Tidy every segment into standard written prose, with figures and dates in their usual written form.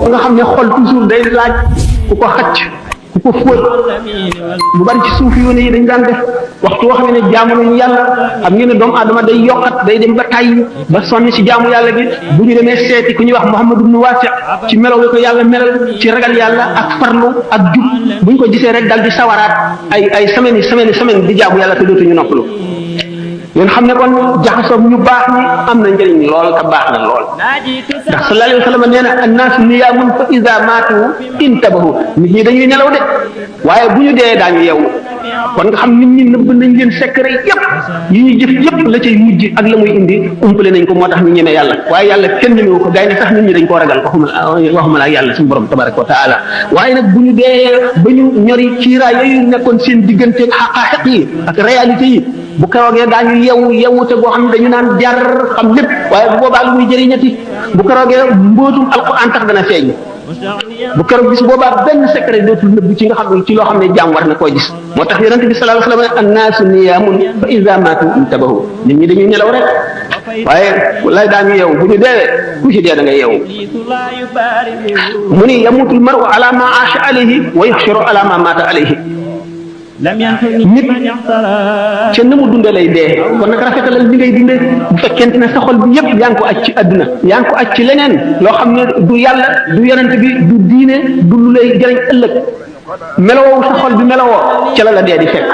ba nga xam ne xol toujours day laaj ku ko xacc ku ko fóot lu bari ci suuf yoon yi dañ daan def waxtu woo xam ne jaamu nañu yàlla xam ngeen ne doomu aadama day yokkat day dem ba tàyyi ba sonn ci jaamu yàlla bi bu ñu demee seeti ku ñuy wax Muhammad ibn Wasi ci melaw ko yàlla melal ci ragal yàlla ak farlu ak jub bu ñu ko gisee rek dal di sawaraat ay semaine di jaamu yàlla te dootuñu noppalu ngeen xam ne kon jaxasoo ñu baax ñi am na njëriñ lool te baax na lool ndax sallallahu alayhi wa sallam nee na annaasu niyaamun fa iza maatu intabahu nit ñi dañuy nelaw de waaye bu ñu dee daañu yeewu kon nga xam nit ñi nëbb nañ leen secret yépp yi ñuy jëf yépp la cay mujj ak la muy indi umpale nañ ko moo tax ñu ñeme yàlla waaye yàlla kenn ñemewu ko gaay ne sax nit ñi dañ koo ragal waxuma la ak yàlla suñu borom tabaraka wa taala waaye nag bu ñu dee ba ñu ñori ciiraay yooyu nekkoon seen digganteeg xaqaaxiq yi ak réalité yi bu keroogee daañu yewute boo xam ne dañu naan jar xam lépp waaye bu boobaa lu muy jëriñati bu keroogee mbootum alquran tax dana feeñ bu keroog gis boobaa benn secret dootul nëbb ci nga xam ne ci loo xam ne jaam war na koo gis moo tax yonente bi sallallahu alayhi wa sallam annaasu niyaamun fa iza maatu intabahu nit ñi dañuy nelaw rek waaye lay daañu yeewu bu ñu deewee ku ci dee da ngay yeewu mu ni yamutul maru ala ma aasha alayhi wa yuxsharu ala ma maata alayhi nit ca na mu dunde lay dee kon nag rafetalal li ngay dunde bu fekkente ne sa xol bi yépp yaa ngi ko aj ci àdduna yaa ngi ko aj ci leneen loo xam ne du yàlla du yonent bi du diine du lu lay jëriñ ëllëg melowoo sa xol bi melowoo ca la dee di fekk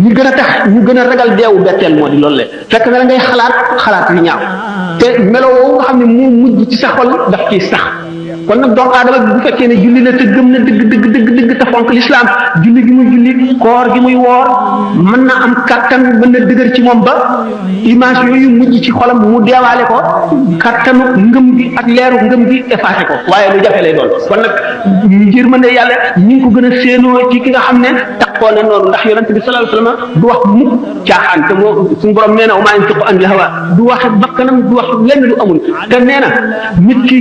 ñu gën a tax ñu gën a ragal deewu betteel moo di loolu le fekk na la ngay xalaat yu ñaaw te melowoo nga xam ne moo mujj ci sa xol daf ciy sax kon nag doomu aadama bi bu fekkee ne julli na te gëm na dëgg te fonk lislaam julli gi muy julli koor gi muy woor mën na am kattan mën na dëgër ci moom ba image yooyu mujj ci xolam mu deewaale ko kattanu ngëm gi ak leeru ngëm gi effacé ko waaye lu jafe lay doon kon nag ngir mën ne yàlla ñi ngi ko gën a séenoo ci ki nga xam ne taxoo na noonu ndax yonent bi sallallahu alayhi wasallam du wax mukk caaxaan te moo suñu borom nee na wa maa yantiqu anil hawa du wax bakkanam du wax lenn lu amul te nee na nit ki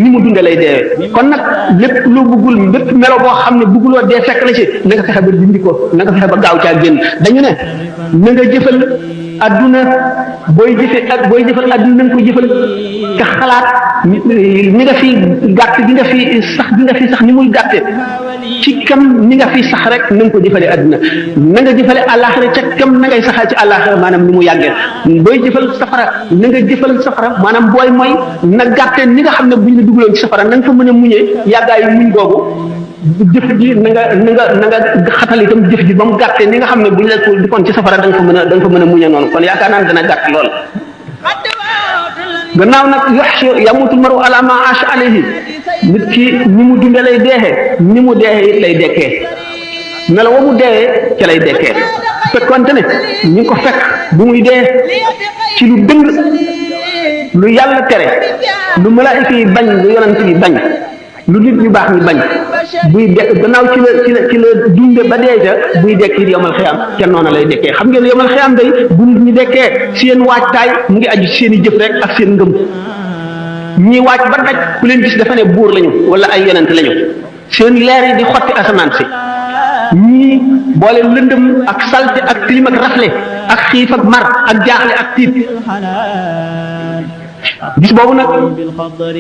ni mu dundee lay dee kon nag lépp lu bëggul lépp melo boo xam ne bëgguloo dee fekk la ci na nga fexe ba dindi ko na nga fexe ba gaaw caa génn dañu ne na nga jëfal adduna booy jëfal adduna na nga ko jëfal te xalaat ni nga fi gàtt gi nga fi sax ni muy gàtte ci kam ni nga fi sax rek na nga ko jëfale adduna na nga jëfale àllaaxira ca kam na ngay saxal ci àllaaxira maanaam ni mu yàggee booy jëfal safara na nga jëfal safara maanaam booy mooy na gàtte ni nga xam ne buñ la dugaloon ci safara na nga fa mën a muñee yàggaayu muñ boobu jëf ji na nga xatal itam jëf ji ba mu gàttee ni nga xam ne buñ la ko dikoon ci safara da nga fa mën a muñe noonu kon yaakaar naa dana gàtt lool gannaaw nag yamutul maru ala ma aasha alayhi nit ki ni mu dunde lay deexee ni mu deexee it lay dekkee melo wa mu deexee ca lay dekkee fekkonte ne ñu ngi ko fekk bu muy dee ci lu dëng lu yàlla tere lu malaayika yi bañ lu yonent yi bañ lu nit ñu baax ñu bañ buy dekk gannaaw ci la dunde ba dee ja buy dekk it yomal xiyam ca noona lay dekkee xam ngeen yomal xiyam day bu nit ñi dekkee seen waajtaay mu ngi aju seen i jëf rek ak seen ngëm ñii waaj ba daj ku leen gis dafa ne buur lañu wala ay yonent lañu seen leer yi di xotti asamaan si ñii boole lëndëm ak salte ak tilim ak rafle ak xiif ak mar ak jaaxle ak tiit bis boobu nag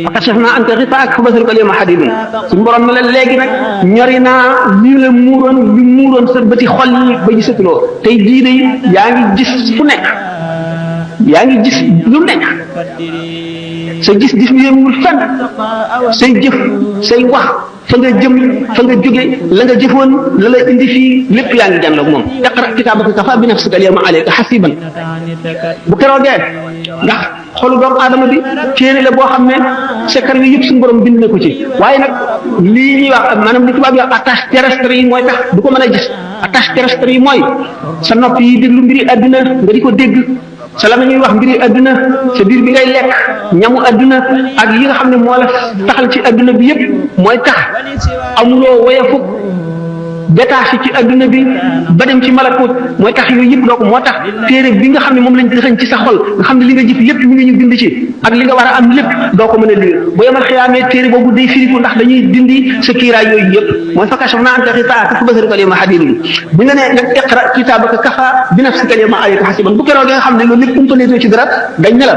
fakashafnaa anka ghitaa'aka fa basaruka al-yawma hadiidun suñu borom ne la léegi nag ñori naa lii la muuroon sa bëti xol yi ba gisatuloo tey jii de yaa ngi gis fu nekk yaa ngi gis lu nekk sa gis-gis bi yemul fenn say jëf say wax fa nga jëm fa nga jóge la nga jëfoon la la indi fii lépp yaa ngi jànloog moom iqra kitaabaka kafaa bi nafsika al-yawma alayka hasiiban bu keroogee ndax xolu doomu aadama bi téere la boo xam ne secret yi yëpp suñu borom bind na ko ci waaye nag lii ñuy wax maanaam li tubaab yi wax attache terrestre yi mooy tax du ko mën a gis attache terrestre yi mooy sa nopp yi déglu mbiri àdduna nga di ko dégg sa la ñuy wax mbiri àdduna sa biir bi ngay lekk ñamu àdduna ak yi nga xam ne moo la taxal ci àdduna bi yëpp mooy tax amuloo woyafuk détaché ci àdduna bi ba dem ci malakut mooy tax yooyu yëpp doo ko moo tax téere bi nga xam ne moom lañ dëxañ ci sa xol nga xam ne li nga jëf lépp mi ngi ñu bind ci ak li nga war a am lépp doo ko mën a lire bu yemal xiyaamee téere boobu day firiku ndax dañuy dindi sa kiiraay yooyu yëpp mooy fakashafnaa anka ghitaa'aka fa basaruka al-yawma hadiidun bu nga nee nag iqra kitaabaka kafaa bi nafsika al-yawma alayka hasiiban bu keroog nga xam ne loolu lépp umpaletoo ci dara dañ ne la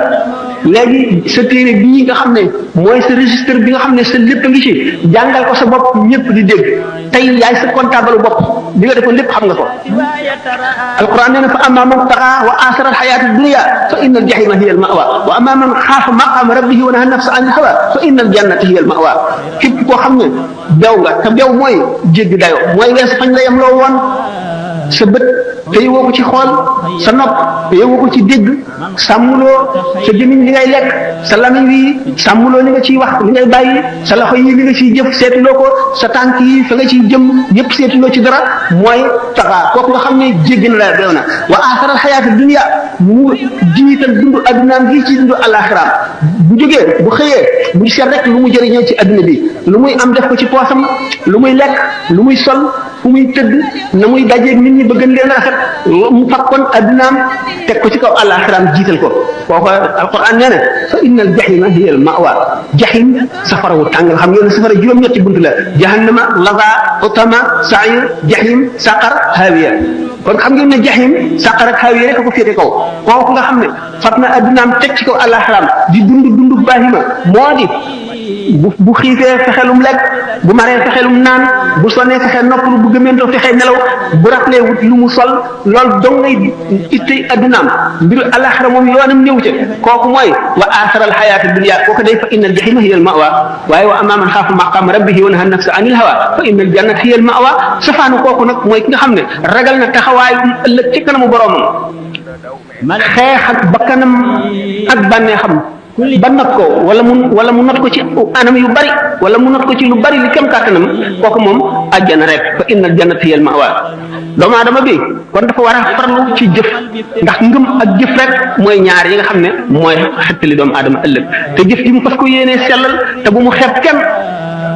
léegi sa téere bii nga xam ne mooy sa registre bi nga xam ne sa lépp a ngi ci jàngal ko sa bopp ñëpp di dégg tey yaay sa comptable bopp li nga defoon lépp xam nga ko alquran nee na fa amma man taxa wa asara alxayaata dunia fa inna aljahima hiya almawa wa amma man xaafa maqama rabbihi wa naha nafsa an alhawa fa inna aljannata hiya almawa képp koo xam ne bew nga te bew mooy jéggi dayo mooy wees fañ la yem loo woon sa bët te yowoo ko ci xool sa nopp te yowoo ko ci dégg sàmmuloo sa gémmiñ li ngay lekk sa lamiñ wi sàmmuloo li nga ciy wax li ngay bàyyi sa loxo yi li nga ciy jëf seetuloo ko sa tànk yi fa nga ciy jëm yépp seetuloo ci dara mooy taxaa kooku nga xam ne jéggi na la beew na wa aaxiral xayaati dunya mu jiital dundu addunaam gi ci dundu alaxiraam bu jógee bu xëyee bu seet rek lu mu jëriñoo ci adduna bi lu muy am def ko ci poosam lu muy lekk lu muy sol fu muy tëdd na muy dajeeg nit ñi ba gën leen a rafet mu fakkoon addunaam teg ko ci kaw alaxiraam jiital ko kooku alquran nee na fa inna al jahima hiya al mawa jahim safara wu tàng xam ngeen ne safara juróom-ñetti bunt la jahannama laza utama sair jahim saqar hawiya kon xam ngeen ne jahim saqar ak hawiya rek a ko féete kaw kooku nga xam ne fat na addunaam teg ci kaw alaxiraam di dund bahima moo di bu xiifee fexelum lekk bu maree fexelum naan bu sonnee fexe noppalu bu gëmentoo fexe nelaw bu raflee wut lu mu sol loolu dong ngay ittey addunaam mbiru alaxira moom yoonam néew ca kooku mooy wa aaxara alxayaati dunya kooku day fa inna aljahima hiya almawa waaye wa amma man xaafa maqaama rabbihi wa naha nafsa anil hawa fa inna aljannata hiya almawa safaanu kooku nag mooy ki nga xam ne ragal na taxawaay ëllëg ci kanamu boroomam xeex ak bakkanam ak bànneexam ba not ko wala mu not ko ci anam yu bari wala mu not ko ci lu bari li kem kàttanam kooku moom àjjana rek fa innal jannata hiya al ma'wa doomu aadama bi kon dafa war a farlu ci jëf ndax ngëm ak jëf rek mooy ñaar yi nga xam ne mooy xettali doomu aadama ëllëg te jëf ji mu fas ko yéenee sellal te bu mu xeeb kenn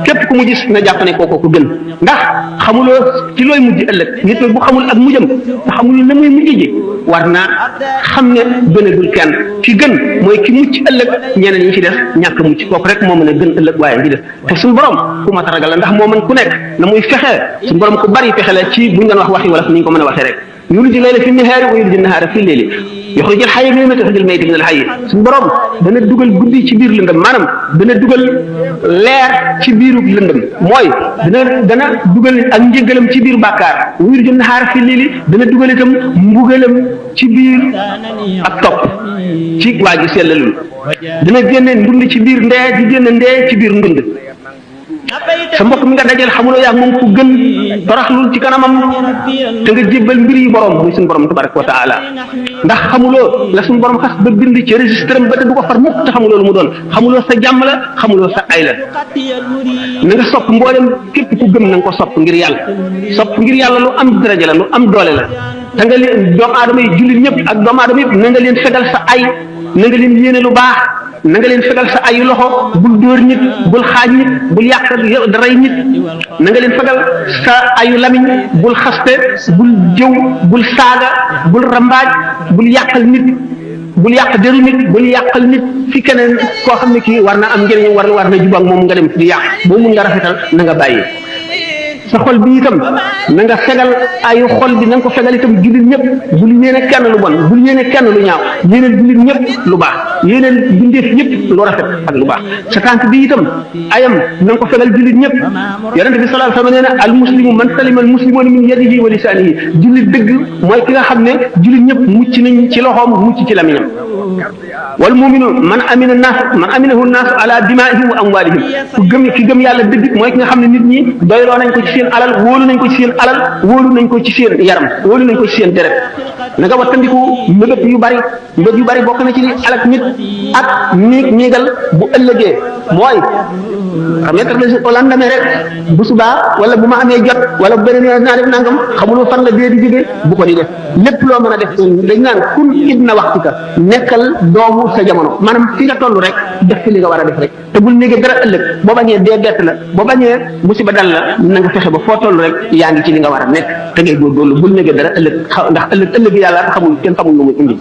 képp ku mu gis na jàpp ne kooku ko gën ndax xamuloo ci looy mujj ëllëg nit bu xamul ak mujjam te xamul na muy mujj ji war naa xam ne gënagul kenn ki gën mooy ki mucc ëllëg ñeneen ñi ci def ñàkk mucc kooku rek moo mën a gën ëllëg waaye ngi def te suñu borom ku mat a ragal la ndax moo mën ku nekk na muy fexee suñu borom ku bari fexe la ci buñ doon wax waxi wala ni ñu ko mën a waxee rek yuliju layla fi nahaari wa yuliju nahaara fi leeli yuxrijul xayya minal mayyiti wa yuxrijul mayyita minal xayyi suñu borom dana dugal guddi ci biir lëndëm maanaam dana dugal leer ci biiru lëndëm mooy dana dugal ak njëgalam ci biir bàkkaar wa yuxrijul nahaara fi leeli dana dugal itam mbugalam ci biir ak topp ci waa ji sellalul dana génne ndund ci biir ndee di génne ndee ci biir ndund sa mbokk mi nga dajal xamuloo yaa moom ku gën toroxlul ci kanamam te nga jébbal mbir yi borom muy suñu borom tabaraka wa taala ndax xamuloo la suñu borom xas ba bind ci registre ba te du ko far mukk te xamuloo lu mu doon xamuloo sa jàmm la xamuloo sa ay la na nga sopp mboolem képp ku gëm na nga ko sopp ngir yàlla lu am daraja la lu am doole la te nga leen doomu aadama yi jullit ñëpp ak doomu aadama yëpp na nga leen fegal sa ay na nga leen yéene lu baax na nga leen fegal sa ayu loxo bul dóor nit bul xaaj nit bul yàq rey nit na nga leen fegal sa ayu lamiñ bul xaste bul jëw bul saaga bul rambaaj bul yàqal nit bul yàq deru nit bul yàqal nit fi keneen koo xam ne kii war na am njëriñ war na jubak moom nga dem di yàq boo mun nga rafetal na nga bàyyi sa xol bi itam na nga fegal ayu xol bi na nga ko fegal itam jullit ñëpp bul yéene kenn lu bon bul yéene kenn lu ñaaw yéeneel jullit ñëpp lu baax yéeneel bindeef ñëpp lu rafet ak lu baax sa tànk bi itam ayam na nga ko fegal jullit ñëpp yonente bi sallallahu alayhi wa sallam nee na al muslimu man salima al muslimuna min yadihi wa lisanihi jullit dëgg mooy ki nga xam ne jullit ñëpp mucc nañ ci loxoom mucc ci lamiñam wal muminu man aminahu naas ala dimaihim wa amwalihim ki gëm yàlla dëgg mooy ki nga xam ne nit ñi doyloo nañ ko ci seen alal wóolu nañ ko ci seen alal wóolu nañ ko ci seen yaram wóolu nañ ko ci seen deret na nga wattandiku mbëgët yu bari bokk na ci li alak nit ak néegal bu ëllëgee mooy remettre les au lendemain rek bu subaa wala bu ma amee jot wala bu beneen yoon naa def nangam xamuloo fan la dee di jógee bu ko di def lépp loo mën a def dañ naan kun ibna waxtika nekkal doomu sa jamono maanaam fi nga toll rek def fi li nga war a def rek te bul néegee dara ëllëg boo bañee dee bett la boo bañee musiba dal la na nga fexe ba foo toll rek yaa ngi ci li nga war a nekk te ngay góorgóorlu bul néegee dara ëllëg ndax ëllëg yàlla kenn xamul lu muy indi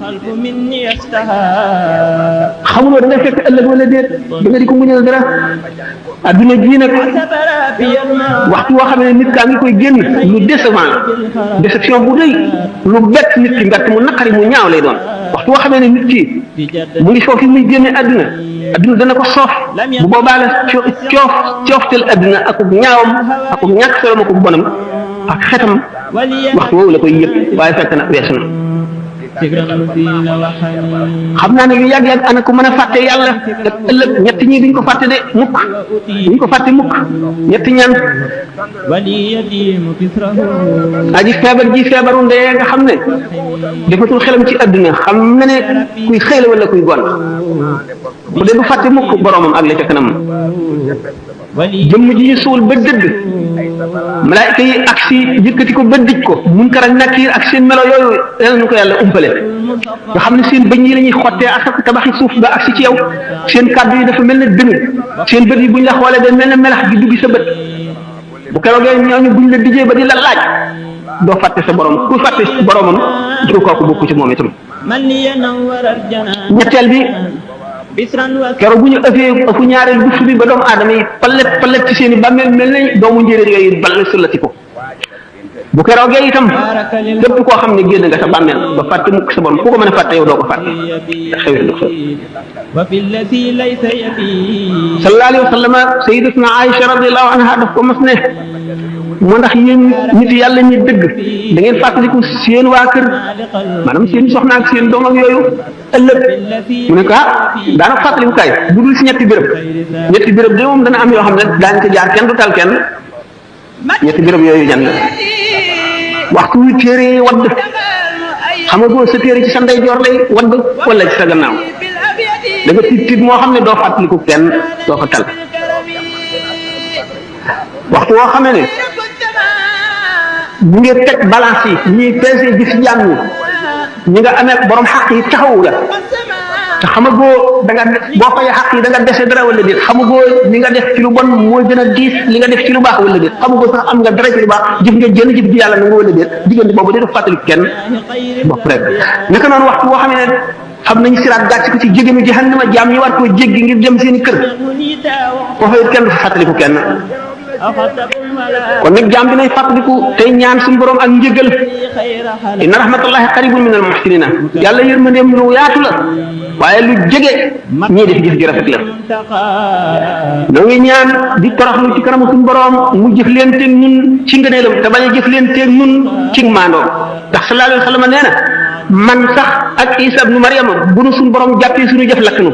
xamuloo da ngay fekk ëllëg wala déet da nga di ko muñal dara adduna ji nag waxtu woo xam ne nit kaa ngi koy génn lu décevant déception bu rëy lu bett nit ki mbett mu naqari mu ñaaw lay doon waxtu woo xamee ne nit ki mu ngi foofu muy génne àdduna àdduna dana ko soof bu boobaa la cooftel àdduna ak ñaawam ak ñàkk solo ak bonam ak xetam waxtu woowu la koy yëg waaye fekk na weesu na xam naa ne lu yàgg-yàgg ana ko mën a fàtte yàlla ëllëg ñett ñii duñ ko fàtte de mukk duñ ko fàtte mukk ñetti ñaan aji feebar ji feebaru ndee nga xam ne defatul xelam ci àdduna xam na ne kuy xëy la wala kuy gon bu dee du fàtte mukk boromam ak la ca kanam jëmm ji ñu suul ba dëdd malaayika yi ak si yëkkati ko ba dij ko munkar ak nakiir ak seen melo yooyu yal na ko yàlla umpale nga xam ne seen bëñ yi la ñuy xottee ak tabaxi suuf ba ak si ci yow seen kàddu yi dafa mel ne dënnu seen bët yi buñ la xoolee day mel ne melax gi duggi sa bët bu keroogee ñooñu buñ la dijee ba di la laaj doo fàtte sa borom ku fàtte boromam du kooku bokku ci moom itam ñetteel bi keroog bu ñu ëfu ñaareel buftu bi ba doomu aadama yi palet ci seen i bàmmeel mel nañ doomu njéeréer yooyu ball sëllati ko bu keroogee itam képp koo xam ne génn nga sa bàmmeel ba fàtte mukk sa borom ku ko mën a fàtte yow doo ko fàtte xewit ndox sallallahu alayhi wa sallam sayyidatuna Aïcha radiyallahu anha daf ko mas ne moo ndax yéen nit yàlla ñi dëgg da ngeen fàttaliku seen waa kër maanaam seen soxna ak seen doom ak yooyu ëllëg mu ne ko daanaka fàttaliku kaay bu dul si ñetti béréb de moom dana am yoo xam ne daañu ko jaar kenn du tal kenn ñetti béréb yooyu ñan la waxtu wi téere wadd xam nga boo sa téere ci sa ndeyjoor lay wadd wala ci sa gannaaw da nga tiit moo xam ne doo fàttaliku kenn doo ko tal waxtu woo xamee ne ñu ngi teg balance yi ñuy peese gis jàmm ñi nga amee borom xaq yi taxawu la te xamagoo da nga boo fay xaq yi da nga dese dara wala déet xamagoo li nga def ci lu bon mooy gën a diis li nga def ci lu baax wala déet xamagoo sax am nga dara ci lu baax jëf nga jënd jëf ji yàlla na nga wala déet diggante boobu de def fàttali kenn bopp rek naka noonu waxtu boo xam ne xam nañu siraat gàcc ko ci jégenu jahannama jaam ñi war koo jéggi ngir dem seen i kër foofu it kenn du fa fàttaliku kenn kon nag jaam bi nay fàttaliku tey ñaan suñu borom ak njëgal inna rahmatullahi qaribun min al muhsinina yàlla yërmandeem lu yaatu la waaye lu jege ñii def jëf ju rafet la noo ngi ñaan di toroxlu ci kanamu suñu borom mu jëflanteeg ñun ci ngëneelam te bañ a jëflanteeg ñun ci maandoo ndax sallallahu alayhi wa sallam nee na man sax ak Isa ibnu Maryama bu nu suñu borom jàppee suñu jëf lakk nu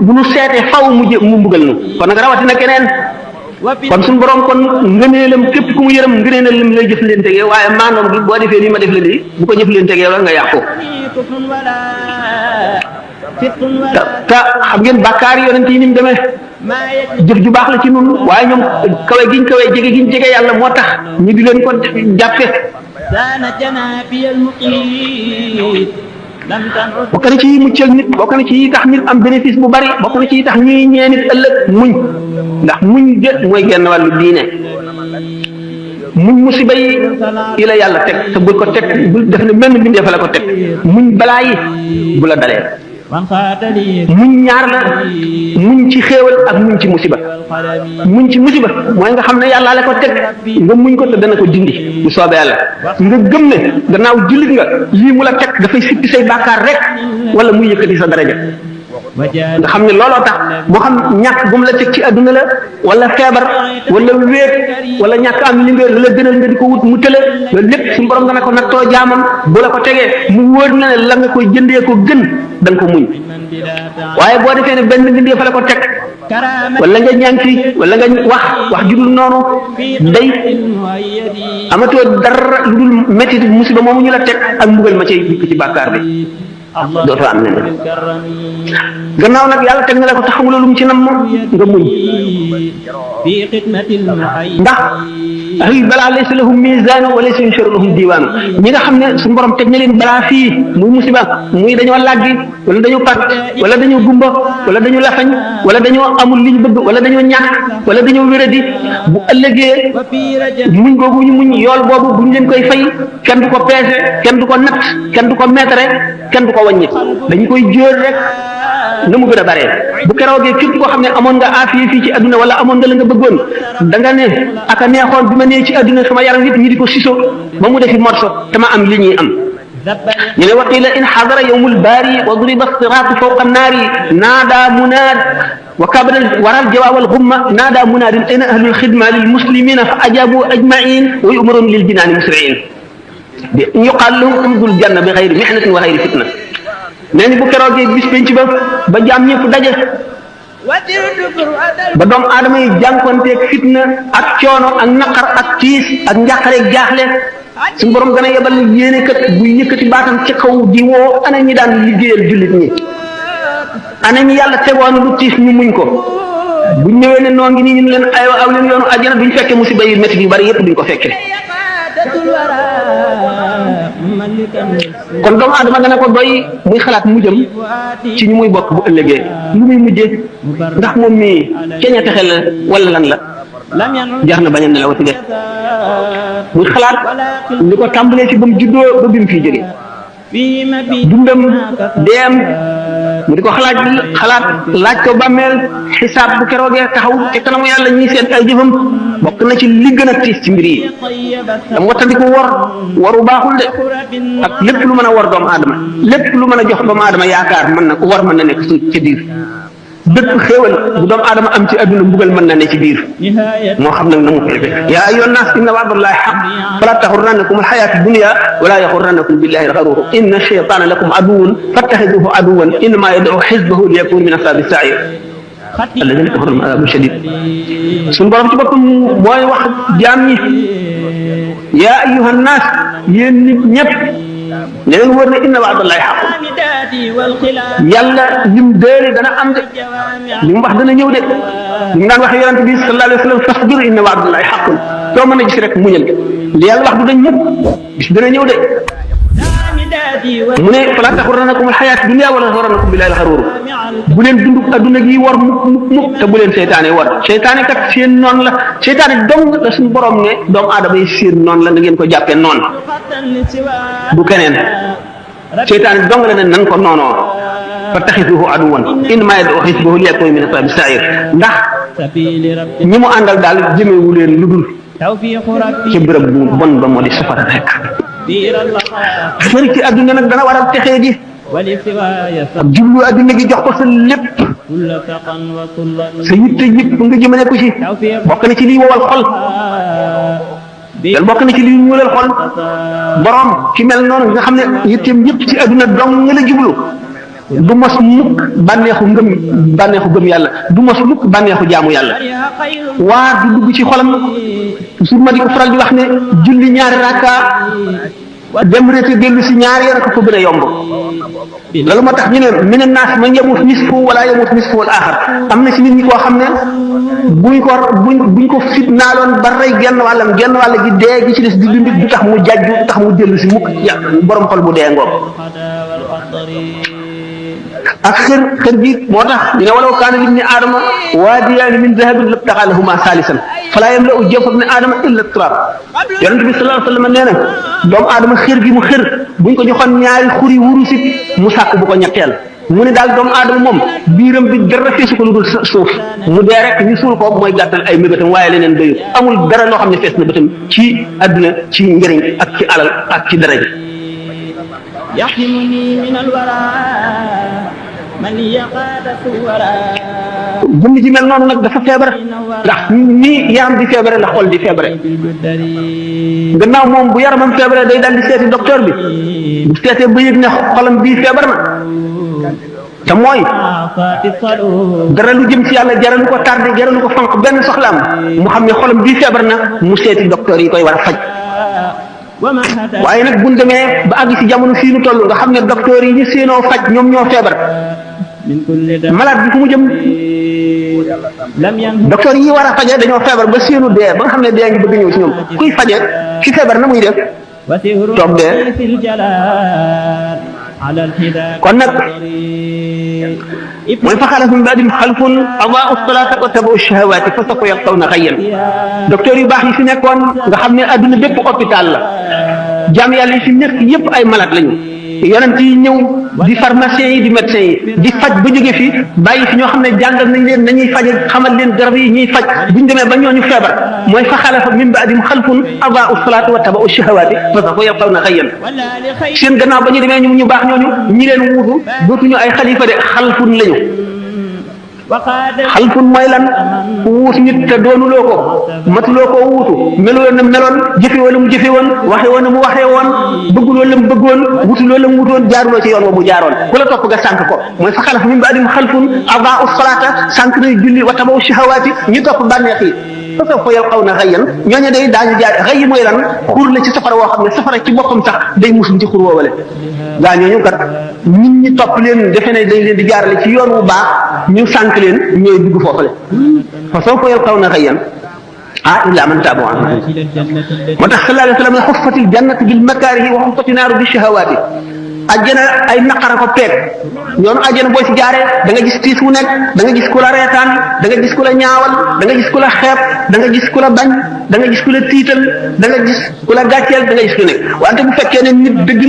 bu nu seetee faw mu mbugal nu kon nag rawatina keneen kon suñu borom kon ngëneelam képp ku mu yërëm ngëneelam lay jëflanteeg yow waaye maandoom gi boo defee nii ma def la lii bu ko jëflanteeg yow la nga yàqu te xam ngeen bàkkaar yonent yi ni mu demee jëf ju baax la ci nun waaye ñoom kawe giñ kawe jege giñ jege yàlla moo tax ñu di leen ko jàppe bokk na ci yi muccal nit bokk na ci yi tax nit am bénéfice bu bari bokk na ci yi tax ñuy ñee nit ëllëg muñ ndax muñ de mooy genn wàllu diine muñ musiba yi la yàlla teg te bul ko teg bul def ne benn bindee fa la ko teg muñ balaa yi bu la dalee muñ ñaar la muñ ci xéewal ak muñ ci musiba muñ ci musiba mooy nga xam ne yàlla la ko teg nga muñ ko te dana ko dindi bu soobee yàlla nga gëm ne gannaaw jullit nga lii mu la teg dafay sippi say bàkkaar rek wala muy yëkkati sa daraja nga xam ne looloo tax moo xam ñàkk bu mu la teg ci adduna la wala feebar wala wéet wala ñàkk am li nga la gënal nga di ko wut mu tële loolu lépp suñu borom nga ne ko nattoo jaamam bu la ko tegee mu wóor na ne la nga koy jëndee ko gën da nga ko muñ waaye boo defee ne benn bindee fa la ko teg wala nga ñànki wala nga wax ju dul noonu day amatoo dara lu dul métti musiba moomu ñu la teg ak mbugal ma cay dikk ci bàkkaar bi dootoo am neneen gannaaw nag yàlla teg na la ko taxawuloo lu mu ci nam nga muñ ndax ahli balaa laysa lahum mizaanu wa laysa yunsharu lahum diwaanu ñi nga xam ne suñu borom teg na leen balaa fii muy musiba muy dañoo làggi wala dañoo pat wala dañoo gumba wala dañoo lafañ wala dañoo amul li ñu bëgg wala dañoo ñàkk wala dañoo wéradi bu ëllëgee muñ googu ñu muñ yool boobu bu ñu leen koy fay kenn du ko peese kenn du ko natt kenn du ko meetare kenn du ko wàññi dañu koy jóor rek na mu gën a bare bu keroogee képp koo xam ne amoon nga aafiya fii ci adduna wala amoon nga la nga bëggoon da nga ne aka neexoon bi ma nee ci adduna sama yaram yëpp ñi di ko siso ba mu defi morso te ma am li ñuy am ñu ne waqila in xadara yawmul baari wa duriba siraatu fawqa annaari naada munaad wa kabara waral jawaab al ghumma naada munaadin ayna ahlul xidma lil muslimina fa ajabu ajmain wa yu'marun lil jinaani musri'in bi yuqaal lahum umdul janna bi xayri mihnatin wa xayri fitna nee ni bu keroogee bis penc ba jaam ñëpp daje ba doomu aadama yi jànkonteeg fitna ak coono ak naqar ak tiis ak njàqare ak jaaxle suñu borom dana yebal yéene kat buy yëkkati baatam ci kaw di woo ana ñi daan liggéeyal jullit ñi ana ñi yàlla tegoon lu tiis ñu muñ ko buñ ñëwee ne noo ngi nii ñu leen aywa aw leen yoonu àjjana duñ fekke musiba yu métti yu bari yëpp duñ ko fekke kon doomu aadama dana ko doy muy xalaat mujjam ci ñu muy bokk bu ëllëgee lu muy mujjee ndax moom mii ceeña texe la wala lan la jar na bañ a nelaw ci de muy xalaat li ko tàmbalee ci ba mu juddoo ba bi mu fii jóge dundam deem mu di ko xalaat laaj ko bàmmeel xisaab bu keroogee taxaw te kanamu yàlla ñuy seet ay jëfam bokk na ci li gën a tiis ci mbir yi dam wattandiku waru baaxul de ak lépp lu mën a war doomu aadama lépp lu mën a jox doomu aadama yaakaar mën na war mën na nekk su ca biir bépp xéewal bu doomu aadama am ci adduna mbugal mën na ne ci biir moo xam nag na mu koy def yaa ayyuhan naas inna wa'dallahi haqq fala taxurrannakum alxayaatu dunya wala yaxurrannakum billahi alxaruur inna shaytaana lakum aduwwun fattaxiduhu aduwwan innamaa yad'u xizbahu liyakunu min ashaabi sa'iir alladina kafaru adabun shadid suñu borom ci boppam mooy wax jaam ñi yaa ayyuhan naas yéen nit ñëpp ne leen wër ne inna wa'dallahi haqqun yàlla lim déele dana am de li mu wax dana ñëw de li mu daan wax yonent bi sallallahu alayhi wa sallam fasbir inna wa'dallahi haqqun soo mën a gis rek muñal li yàlla wax du dañ mukk bis dana ñëw de mu ne fala taxurrannakum alxayaatu dunya wala yaxurrannakum billahi alxaruur bu leen dund adduna gi war mukk te bu leen seytaane war seytaane kat seen noonu la seytaane dong la suñu borom ne doomu aadama yi seen noonu la na ngeen ko jàppee noonu bu keneen seytaane dong la ne nan ko noonoo fattaxiduhu aduwwan innamaa yad'u xizbahu liyakunu min ashaabi sa'iir ndax ñi mu àndal daal jëmewu leen lu dul ci bërëb bu bon ba moo di safara rek xër ci adduna nag dana waral texee gi ak jublu adduna gi jox ko sa lépp sa yitte yëpp nga jëmale ko ci bokk na ci liy wowal xol dal bokk na ci liy ñuulal xol borom ci mel noonu nga xam ne yitteem yëpp ci adduna dong nga la jublu du mos mukk bànneexu gëm yàlla du mos mukk bànneexu jaamu yàlla waar du dugg ci xolam toujours ma di ko faral di wax ne julli ñaari rakka dem réete dellu si ñaari yoon ko gën a yomb loolu moo tax ñu ne mina naas man yamut nisfu wala yamut nisfu al axar am na ci nit ñi koo xam ne buñ ko fitnaaloon ba rey genn wàll gi dee gi ci des di dund du tax mu jajju du tax mu dellu si mukk borom xol bu dee ngoog ak xër gi moo tax ñu ne walaw kaana libni aadama waadiyaani min dahabin labtagaa lahumaa saalisan falaa yamla'u jawfa ibni aadama illa turaab yonent bi sallallahu alayhi wa sallam nee na doomu aadama xër gi mu xër buñ ko joxoon ñaari xuri wurusit mu sàkk bu ko ñetteel mu ne daal doomu aadama moom biiram bi dara feesu ko lu dul suuf mu dee rek ñu suul ko mooy gàttal ay mébétam waaye leneen doyut amul dara loo xam ne fees na bëtam ci àdduna ci njëriñ ak ci alal ak ci daraja jëmm ji mel noonu nag dafa feebar ndax nii yaram di feebare la xol di feebare gannaaw moom bu yaramam feebare day dal di seeti docteur bi bu seetee ba yëg ne xolam bii feebar na te mooy dara lu jëm ci yàlla jaralu ko tardé jaralu ko fanq benn soxlaam mu xam ne xolam bii feebar na mu seeti docteur yi koy war a faj waaye nag buñ demee ba àgg ci jamono fii nu toll nga xam ne docteur yi ñu séenoo faj ñoom ñoo feebar malade bi fu mu jëm docteur yi war a faje dañoo feebar ba séenu dee ba nga xam ne dee ngi bëgg ñëw ci ñoom kuy faje ki feebar na muy def toog dee kon nag mooy fa xalafa min ba'dihim xalfun adaa'u salaata wa tabaa'u shahawaati fa sawfa yalqawna ghayyan docteur yu baax yi fi nekkoon nga xam ne adduna bépp hôpital la jaam yàlla yi fi nekk yëpp ay malade lañu yonent yi ñëw di pharmacien yi di médecin yi di faj ba jóge fi bàyyi fi ñoo xam ne jàngal nañ leen nañuy faje xamal leen garab yi ñuy faj buñ demee ba ñooñu feebar mooy fa xalafa min ba'dihim xalfun adaa'u salaata wa taba'u shahawaati fa sawfa yalqawna ghayyan seen gannaaw ba ñu demee ñu baax ñooñu ñi leen wuutu dootuñu ay xalifa de xalfun lañu xalfun mooy lan wuutu nit te doonuloo ko matuloo ko wuutu meloo na meloon jëfe wala mu jëfe woon waxe woon na mu waxee woon bëgguloo la mu bëggoon wutuloo la mu wutoon jaaruloo ci yoon wa mu jaaroon ku la topp nga sànq ko mooy fa xalafa min ba'dihim xalfun adaa'u salaata sànq nañ julli wa tabawu shahawaati ñu topp bànneex yi fa sawfa yalqawna ghayyan ñooñu day daañu jaar xëy mooy lan xur la ci safara woo xam ne safara ci boppam sax day musum ci xur woowale gaa ñooñu kat nit ñi topp leen defe ne dañ leen di jaarale ci yoon wu baax ñu sànq leen ñooy dugg foofale fa sawfa yalqawna ghayyan illa man taaba wa amana moo tax sallallahu alayhi wa sallam xuffatil jannatu bil makaarihi wa xuffati naaru bi shahawaati ajjana ay naqara ko peeg yoonu ajjana boo ci jaaree da nga gis tiis wu nekk da nga gis ku la reetaan da nga gis ku la ñaawal da nga gis ku la xeeb da nga gis ku la bañ da nga gis ku la tiital da nga gis ku la gàcceel da nga gis ku nekk wante bu fekkee ne nit dëgg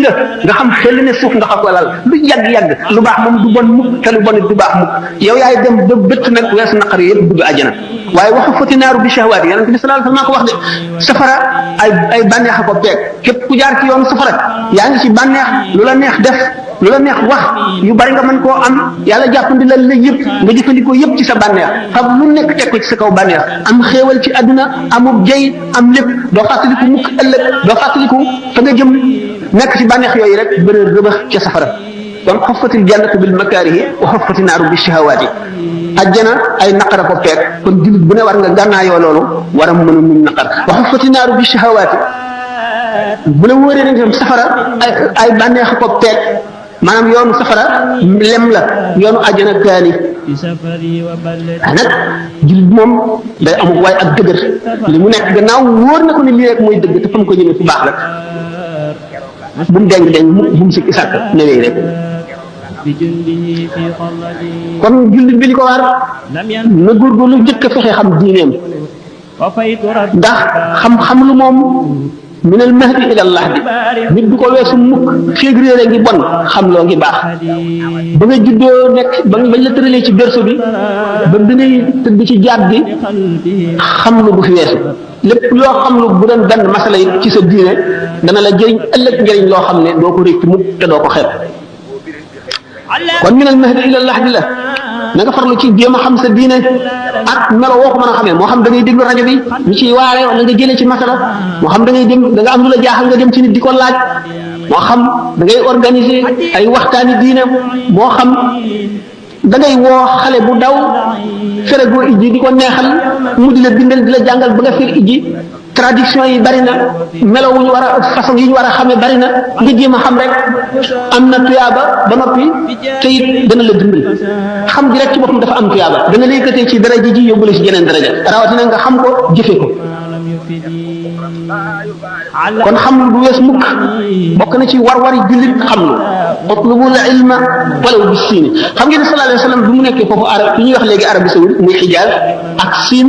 nga xam xel ne suuf nga xam ko lal lu yàgg-yàgg lu baax moom du bon mukk te lu bon it du baax mukk yow yaay dem ba bëtt nag weesu naqar yëpp dugg ajjana waaye waxu fati naaru bi shahwaati yonent bi sallallahu alayhi wasallam ko wax de safara ay bànneex ko peeg képp ku jaar ci yoonu safara yaa ngi ci bànneex lu la neex def lu la neex wax yu bari nga mën koo am yàlla jàppandi la yëpp nga jëfandikoo yëpp ci sa bànneex xam lu nekk teg ko ci sa kaw bànneex am xéewal ci àdduna amub jëy am lépp doo fàttaliku mukk ëllëg doo fàttaliku fa nga jëm nekk ci bànneex yooyu rek bëri rëbax ca safara kon xuffatil jannatu bil makaarihi wa xuffati naaru bi shahawaati ajjana ay naqara ko peeg kon jullit bu ne war nga gànnaayoo loolu war a mën a muñ naqar wa xuffati naaru bi shahawaati bu la wóoree ne tam safara ay bànneex ko peeg maanaam yoonu safara lem la yoonu ajjana kaani nag jullit moom day amul waaye ak dëgër li mu nekk gannaaw wóor na ko ne lii rek mooy dëgg te fa mu ko ñëmee fu baax la bu mu deng deng bu mu sikki sàkk newee rek kon jullit bi li ko war na góorgóorlu njëkk a fexe xam diineem ndax xam-xam lu moom minal mahdi ilal lahdi nit du ko weesu mukk féeg réere ngi bon xam loo ngi baax ba nga juddoo nekk bañ la tëralee ci berceau bi ba bi ngay tëdd ci jaat bi xam lu bu fi weesu lépp loo xam lu bu doon benn masala yi ci sa diine dana la jëriñ ëllëg njëriñ loo xam ne doo ko récc mukk te doo ko xeeb kon minal mahdi ilal lahdi la na nga farlu ci jéem a xam sa diine ak melo woo ko mën a xamee moo xam da ngay déglu rajo bi ñu ciy waare wala nga jëlee ci masala moo xam da ngay dem da nga am lu la jaaxal nga dem ci nit di ko laaj moo xam da ngay organiser ay waxtaani diine moo xam da ngay woo xale bu daw fere goo ijji di ko neexal mu di la bindal di la jàngal ba nga fer ijji tradition yi bari na melo wu ñu war a façon yi ñu war a xamee bari na nga jéem a xam rek am na tuyaaba ba noppi te it dana la dimbali xam gi rek ci boppam dafa am tuyaaba dana la yëkkatee ci daraja ji yóbbu la ci jeneen daraja rawatina nga xam ko jëfe ko kon xam lu du wees mukk bokk na ci war-wari jullit xam lu utlubul ilma walaw bis siin xam ngeen ne sallallahu alayhi wa sallam bi mu nekkee foofu arab yi ñuy wax léegi Arabie Saoudite muy Hijaz ak Siin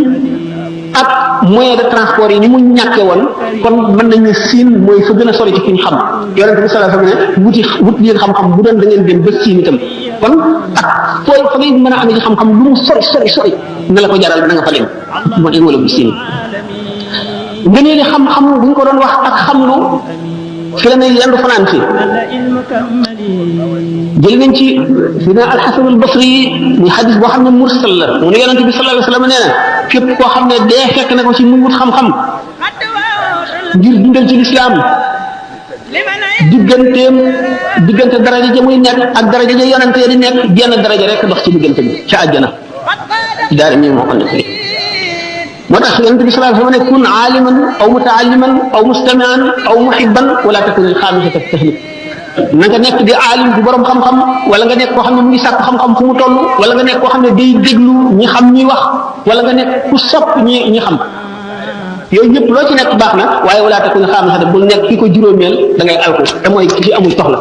ak moyen de transport yi ni mu ñàkkee woon kon mën nañu Siin mooy fa gën a sori ci fi ñu xam yonente bi sallallahu alayhi wa sallam ne wut leen xam-xam bu doon da ngeen dem ba Siin itam kon ak fooy fa ngay mën a amee ci xam-xam lu mu sori na la ko jaral da nga fa dem moo tax wala bu Siin nga ne xam-xam bu ñu ko doon wax ak xam-lu fi la ne yandu fanaan fi jël nañ ci dina alxasan albasri muy xadis boo xam ne mursal la mu ne yonente bi sallallahu alayhi wa sallam nee na képp koo xam ne dee fekk na ko ci mu wut xam-xam ngir dundal ci lislaam diggante daraja ja muy nekk ak daraja ja yonente ya di nekk jenn daraja rek dox ci diggante bi ca àjjana daara mi moo xam ne moo tax yonent bi sallallahu alayhi wa sallam ne kun aaliman aw mutaalliman aw mustamian aw muhibban wala takun alxaamisata tahlik na nga nekk di aalim di borom xam-xam wala nga nekk koo xam ne mu ngi sàkk xam-xam fu mu toll wala nga nekk koo xam ne day déglu ñi xam ñuy wax wala nga nekk ku sopp ñi xam yooyu yëpp loo ci nekk baax na waaye wala takun alxaamisata bul nekk ki ko juróomeel da ngay alku te mooy ki fi amul soxla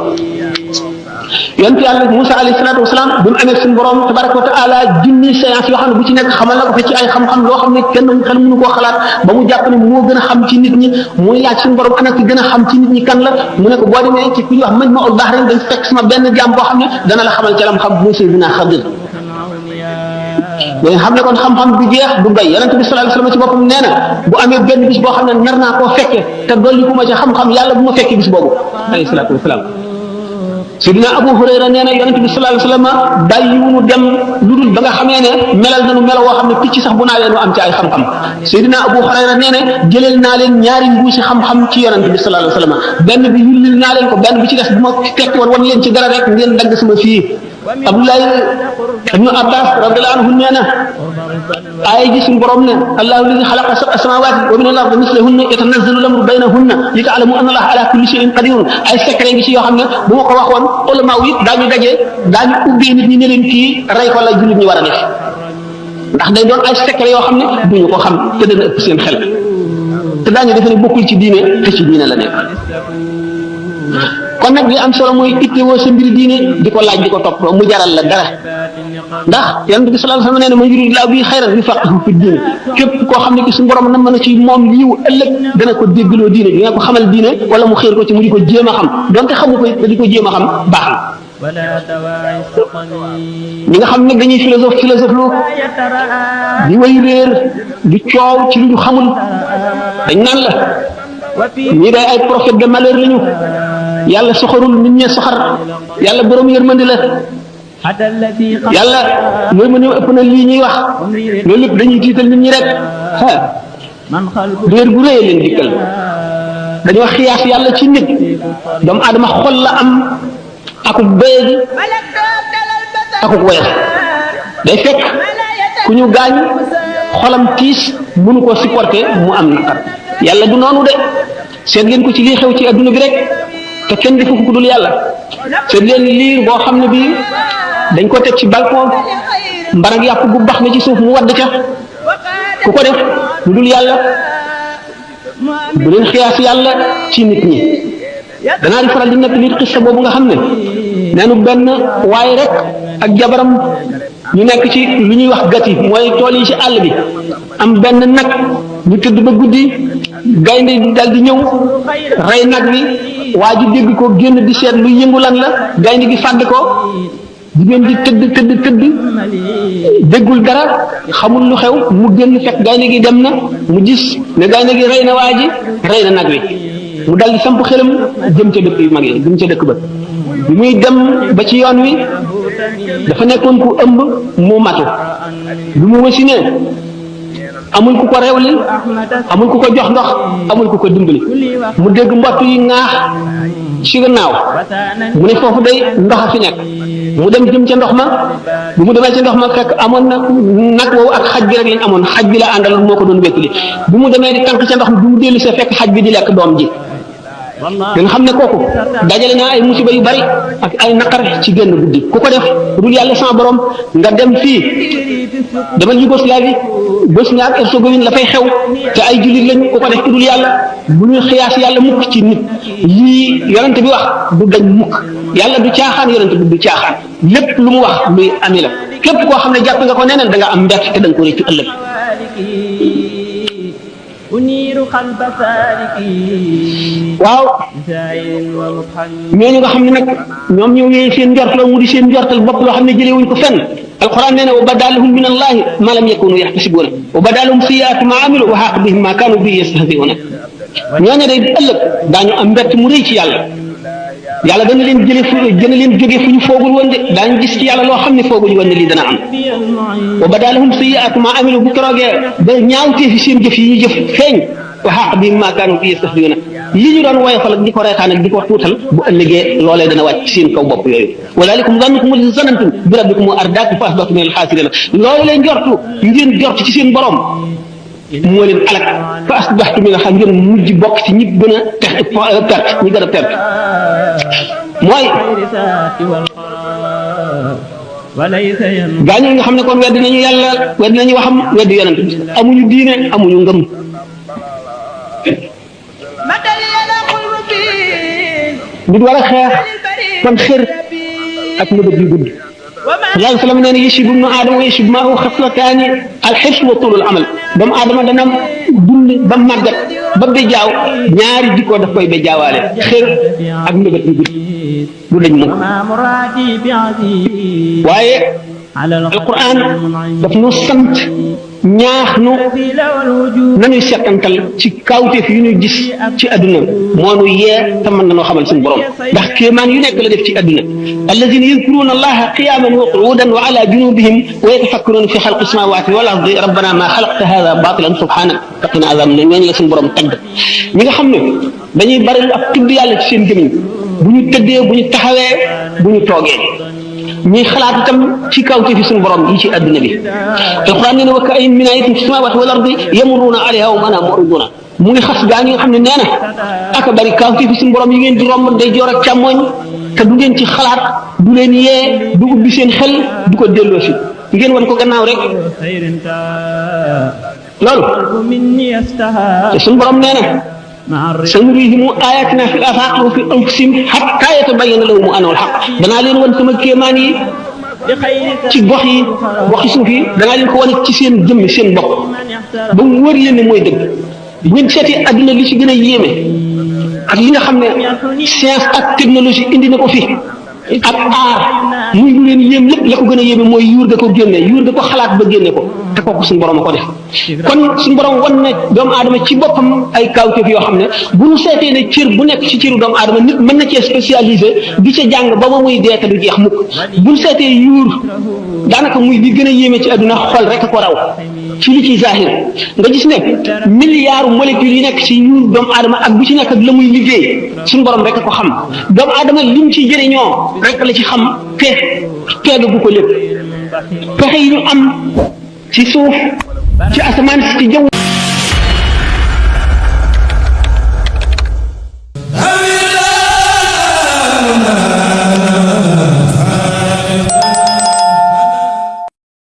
yonent yàlla Moussa alayhi salaatu wasalaam bi mu amee suñu borom tabaraka wa taala junni séance yoo xam ne bu ci nekk xamal na ko fa ci ay xam-xam loo xam ne kenn xel mënu koo xalaat ba mu jàpp ne moo gën a xam ci nit ñi muy laaj suñu borom ana ki gën a xam ci nit ñi kan la mu ne ko boo demee ci ku ñuy wax maj ma ul bahrain dañ fekk sama benn jaam boo xam ne dana la xamal ci lam xam muy Seydina Xadir léegi xam ne kon xam-xam du jeex du bay yonent bi sallallahu alayhi wasallam ci boppam nee na bu amee benn bis boo xam ne nar naa koo fekke te dolli ku ma ci xam-xam yàlla bu ma fekkee bis boobu alayhi salaatu wasalaam Sidina Abu Hurayra nee na yonent bi sallallahu alayhi wasallam bàyyi wu mu dem lu dul ba nga xamee ne melal nañu melo woo xam ne picc sax bu naawee nu am ci ay xam-xam Sidina Abu Hurayra nee na jëleel naa leen ñaari mbuusi xam-xam ci yonent bi sallallahu alayhi wasallam benn bi yullil naa leen ko benn bi ci des bu ma fekk woon wan leen ci dara rek ngeen dagg sama fii Abdullah ibnu Abbas radiyallahu anhu nee na aaya ji suñu borom ne allahu alladi xalaqa sab'a samawati wa min al-ardi mislahunna yatanazzalu al-amru baynahunna li ta'lamu anna allaha ala kulli shay'in qadirun ay secret ngi ci yoo xam ne bu ma ko waxoon ulama yi daañu daje daañu ubbee nit ñi ne leen kii rey ko la jullit ñi war a def ndax day doon ay secret yoo xam ne duñu ko xam te dana ëpp seen xel te daañu defe ne bokkul ci diine te ci diine la nekk kon nag li am solo mooy ittewoo sa mbiri diine di ko laaj di ko topp mu jaral la dara ndax yonent bi sallallahu alayhi wasallam nee na man yuridillahu bihi xayran yufaqihu fi diine képp koo xam ne ki suñu borom na mën a ci moom yiw ëllëg dana ko déggloo diine dina ko xamal diine wala mu xéer ko ci mu di ko jéem a xam donte xamu ko te di ko jéem a xam baax na ñi nga xam ne dañuy philosophe lu di way réer di coow ci lu ñu xamul dañ naan la ñii day ay prophète de malheur lañu yàlla soxorul nit ñee soxar yàlla borom yërmandi la yàlla yërmandi ëpp na lii ñuy wax loolu lépp dañuy tiital nit ñi rek réer gu rëy leen dikkal dañoo xiyaas yàlla ci nit doomu aadama xol la am akuk béyadi akuk woyaf day fekk ku ñu gaañ xolam tiis mënu ko supporter mu am naqar yàlla du noonu de seet leen ko ci lii xew ci adduna bi rek te kenn defu ko dul yàlla seet leen liir boo xam ne bii dañ ko teg ci balcon mbarag yàpp bu bax na ci suuf mu wadd ca ku ko def lu dul yàlla bu leen xiyaas yàlla ci nit ñi danaa di faral di nekk nit xissa boobu nga xam ne neenu benn waaye rek ak jabaram ñu nekk ci lu ñuy wax gati mooy tool yi ci àll bi am benn nag ñu tëdd ba guddi gaynde dal di ñëw rey nag bi waa ji dégg ko génn di seet lu yëngu lan la gaynde gi fàdd ko jigéen di tëdd déggul dara xamul lu xew mu génn fekk gaynde gi dem na mu gis ne gaynde gi rey na waa ji rey na nag wi mu dal di samp xelam jëm ca dëkk yu mag yi jëm ca dëkk ba bi muy dem ba ci yoon wi dafa nekkoon ku ëmb mu matu bi mu wasinee amul ku ko rewli amul ku ko jox ndox amul ku ko dimbali mu dégg mbott yi ŋaax ci gannaaw mu ne foofu day ndox a fi nekk mu dem jëm ca ndox ma bu mu demee ca ndox ma fekk amoon na nag woowu ak xaj bi rek lañ amoon xaj bi la àndal moo ko doon wékkili bu mu demee di tànk ca ndox mi bu mu dellu see fekk xaj bi di lekk doom ji nga xam ne kooku dajale naa ay musiba yu bari ak ay naqar ci génn guddi ku ko def dul yàlla sama borom nga dem fii demal Yougoslavie Bosnie ak Herzégovine la fay xew te ay jullit lañ ku ko def dul yàlla bu ñuy xiyaas yàlla mukk ci nit lii yonent bi wax du dañ mukk yàlla du caaxaan yonent bi du caaxaan lépp lu mu wax luy ami la képp koo xam ne jàpp nga ko neneen da nga am mbett te da nga ko réccu ëllëg waaw ñooñu nga xam ne nag ñoom ñoo wéyee seen njortal mu di seen njortal bopp loo xam ne jëlee wuñ ko fenn alquran nee na wa badalahum min allahi ma lam yakunu yaxtasibuna wa badalahum siyaatu ma amilu wa xaaq bihim ma kaanu bihi yastahziuna ñooñu day ëllëg daañu am mbett mu rëy ci yàlla yàlla dana leen jóge fu ñu foogul woon de daañu gis ci yàlla loo xam ne fooguñu woon ne lii dana am wa badalahum siyaatu ma amilu bu keroogee ba ñaawtee fi seen jëf yi ñu jëf feeñ wa xaaq bihim ma kaanu bihi yastahziuna li ñu doon woyofal ak di ko reetaan ak di ko tuutal bu ëllëgee loolee dana wàcc ci seen kaw bopp yooyu wa dalikum zannukum alladi zanantum bi rabbikum ardaakum fa asbahtum min alxaasiriina loolu leen jortu ngeen jort ci seen borom moo leen alak fa asbahtum min alxaasiriina ngeen mujj bokk ci ñi gën a perte ñi gën a perte mooy gaañu nga xam ne kon weddi nañu yàlla weddi nañu waxam weddi yonent amuñu diine amuñu ngëm nit war a xeex kon xër ak mëbët yu gudd sallallahu alayhi wa sallam nee na yashib ibnu aadama wa yashib maahu xaslataani alxirs wa tulul amal doomu aadama dana dund ba màggat ba bejaaw ñaari jikko daf koy bejaawaale xër ak mëbët yu gudd du dañ mukk waaye alquran daf nu sant ñaax nu nañuy settantal ci kawteef yu ñu gis ci adduna moo nu yee te mën nanoo xamal suñu borom ndax kéemaan yu nekk la def ci adduna alladina yadkuruna allaha qiyaman wa qu'udan wa ala junubihim wa yatafakkaruna fi xalqi samawati wal ardi rabbana ma xalaqta hada batilan subhanak faqina azab ne ñooñu la suñu borom tagg ñi nga xam ne dañuy bari ak tudd yàlla ci seen gémmiñ bu ñu tëddee bu ñu taxawee bu ñu toogee ñuy xalaat itam ci kawte fi suñu borom yi ci adduna bi alquran nee na wa ka'ayyin min ayatin fi samawati wal ardi yamurruna alayha wa ma muriduna mu ngi xas gaa ñi nga xam ne nee na aka bari kawte fi suñu borom yi ngeen di romb day joor ak càmmooñ te du ngeen ci xalaat du leen yee du ubbi seen xel du ko delloo si ngeen wan ko gannaaw rek loolu te suñu borom nee na sanurihim ayatina fil afaq wa fi anfusihim hatta yatabayyana lahum annahu al-haqq danaa leen wan sama kéemaan yi ci gox yi goxi suuf yi danaa leen ko wane ci seen jëmmi seen bopp ba mu wër leen ne mooy dëgg bu ngeen seetee adduna li ci gën a yéeme ak li nga xam ne science ak technologie indi na ko fi ak aar muy lu leen yéem lépp la ko gën a yéeme mooy yuur da ko génne yuur da ko xalaat ba génne ko te kooku suñu borom a ko def kon suñu borom wan na doomu aadama ci boppam ay kawteef yoo xam ne bu ñu seetee ne cër bu nekk ci cëru doomu aadama nit mën na cee spécialisé di ca jàng ba ba muy dee te du jeex mukk bu ñu seetee yuur daanaka muy bi gën a yéeme ci àdduna xol rek a ko raw ci li ci zahir nga gis ne milliards molécules yi nekk ci yuur doomu aadama ak bu ci nekk ak la muy liggéey suñu borom rek a ko xam doomu aadama lim ci jëriñoo rek la ci xam te teega bu ko lépp pexe yi ñu am ci suuf ci asamaan ci jaww